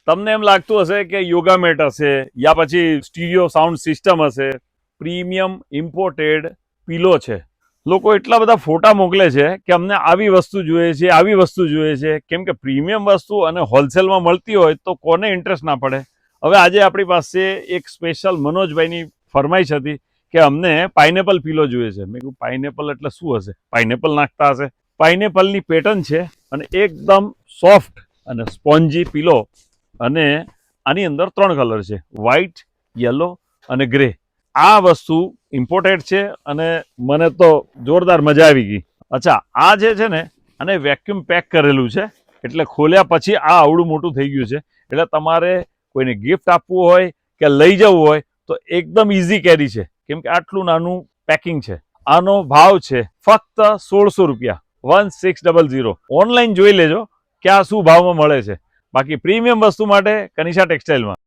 તમને એમ લાગતું હશે કે યોગા મેટ હશે યા પછી સ્ટીરિયો સાઉન્ડ સિસ્ટમ હશે, પ્રીમિયમ ઇમ્પોર્ટેડ પીલો છે. લોકો એટલા બધા ફોટા મોકલે છે કે અમને આવી વસ્તુ જોઈએ છે, આવી વસ્તુ જોઈએ છે, કેમ કે પ્રીમિયમ વસ્તુ અને હોલસેલમાં મળતી હોય તો કોને ઇન્ટરેસ્ટ ના પડે. હવે આજે આપણી પાસે એક સ્પેશિયલ મનોજભાઈની ફરમાઈશ હતી કે અમને પાઇનેપલ પીલો જોઈએ છે. મેં કીધું પાઇનેપલ એટલે શું હશે, પાઇનેપલ નાખતા હશે. પાઇનેપલની પેટર્ન છે અને એકદમ સોફ્ટ અને સ્પોન્જી પીલો, અને આની અંદર 3 કલર છે, વ્હાઇટ, યલો અને ગ્રે. આ વસ્તુ ઇમ્પોર્ટેડ છે અને મને તો જોરદાર મજા આવી ગઈ. અચ્છા, આ જે છે ને આને વેક્યુમ પેક કરેલું છે, એટલે ખોલ્યા પછી આ આવડું મોટું થઈ ગયું છે. એટલે તમારે કોઈને ગિફ્ટ આપવું હોય કે લઈ જવું હોય તો એકદમ ઇઝી કેરી છે, કેમ કે આટલું નાનું પેકિંગ છે. આનો ભાવ છે ફક્ત 1600 રૂપિયા, 1600. ઓનલાઈન જોઈ લેજો કે આ શું ભાવમાં મળે છે. બાકી પ્રીમિયમ વસ્તુ માટે કનિષા ટેક્સટાઇલમાં.